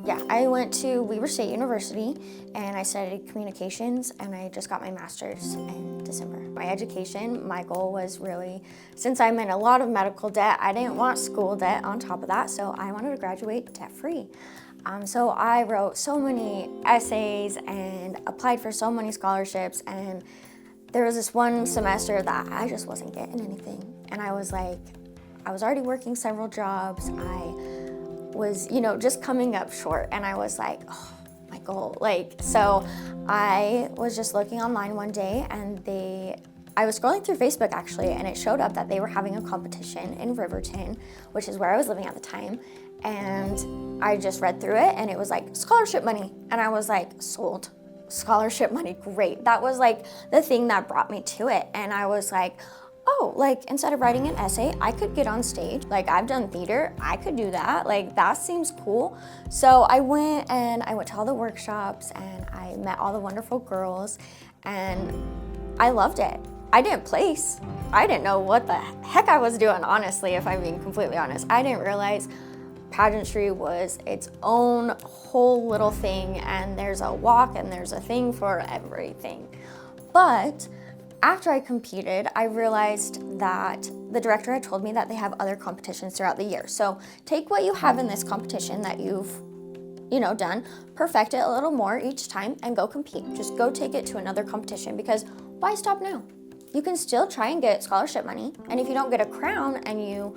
Yeah, I went to Weber State University and I studied communications, and I just got my master's in December. My education, my goal was really, since I'm in a lot of medical debt, I didn't want school debt on top of that, so I wanted to graduate debt-free. So I wrote so many essays and applied for so many scholarships, and there was this one semester that I just wasn't getting anything. And I was like, I was already working several jobs. I was, just coming up short, and I was like, oh, my goal. So I was just looking online one day, and I was scrolling through Facebook actually, and it showed up that they were having a competition in Riverton, which is where I was living at the time. And I just read through it, and it was like scholarship money. And I was like, sold. Scholarship money, great. That was like the thing that brought me to it. And I was like, oh, instead of writing an essay, I could get on stage. I've done theater, I could do that. That seems cool. So I went to all the workshops, and I met all the wonderful girls, and I loved it. I didn't place. I didn't know what the heck I was doing, honestly, if I'm being completely honest. I didn't realize pageantry was its own whole little thing, and there's a walk and there's a thing for everything. But after I competed, I realized that the director had told me that they have other competitions throughout the year. So take what you have in this competition that you've done, perfect it a little more each time, and go compete. Just go take it to another competition, because why stop now? You can still try and get scholarship money, and if you don't get a crown and you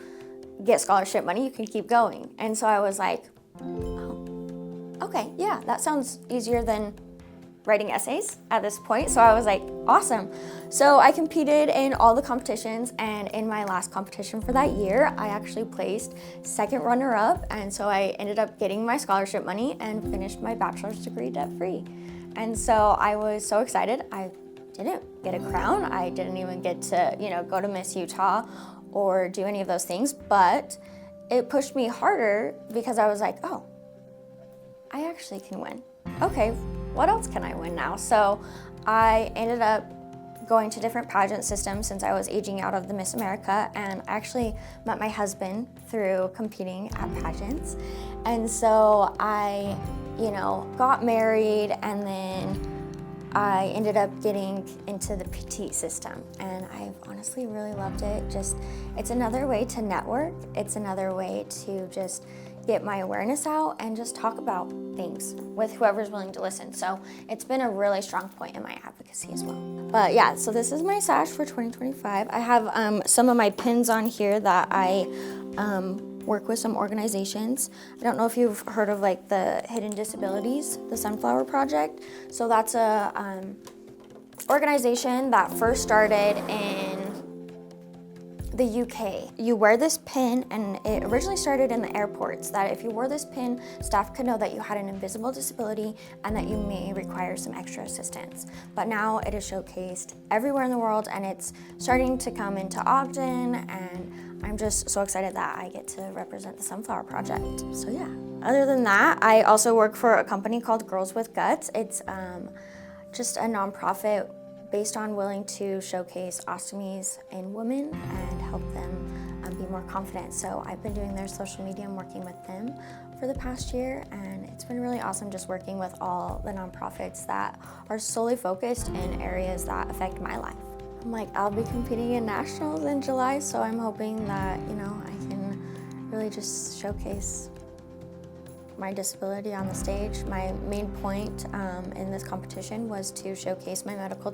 get scholarship money, you can keep going. And so I was like, oh, okay, yeah, that sounds easier than writing essays at this point. So I was like, awesome. So I competed in all the competitions, and in my last competition for that year, I actually placed second runner-up, and so I ended up getting my scholarship money and finished my bachelor's degree debt-free. And so I was so excited. I didn't get a crown. I didn't even get to, go to Miss Utah or do any of those things, but it pushed me harder, because I was like, oh, I actually can win. Okay, what else can I win now? So I ended up going to different pageant systems since I was aging out of the Miss America, and I actually met my husband through competing at pageants. And so I, got married, and then I ended up getting into the petite system, and I've honestly really loved it. It's another way to network. It's another way to just get my awareness out and just talk about things with whoever's willing to listen. So it's been a really strong point in my advocacy as well. But yeah, so this is my sash for 2025. I have some of my pins on here that I work with some organizations. I don't know if you've heard of the Hidden Disabilities, the Sunflower Project. So that's a organization that first started in the UK. You wear this pin, and it originally started in the airports, that if you wore this pin, staff could know that you had an invisible disability and that you may require some extra assistance. But now it is showcased everywhere in the world, and it's starting to come into Ogden, and I'm just so excited that I get to represent the Sunflower Project. So yeah. Other than that, I also work for a company called Girls with Guts. It's just a nonprofit based on willing to showcase ostomies in women and help them be more confident. So I've been doing their social media and working with them for the past year, and it's been really awesome just working with all the nonprofits that are solely focused in areas that affect my life. I'll be competing in nationals in July, so I'm hoping that, I can really just showcase my disability on the stage. My main point in this competition was to showcase my medical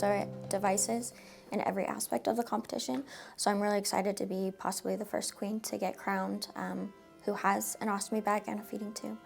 devices in every aspect of the competition. So I'm really excited to be possibly the first queen to get crowned who has an ostomy bag and a feeding tube.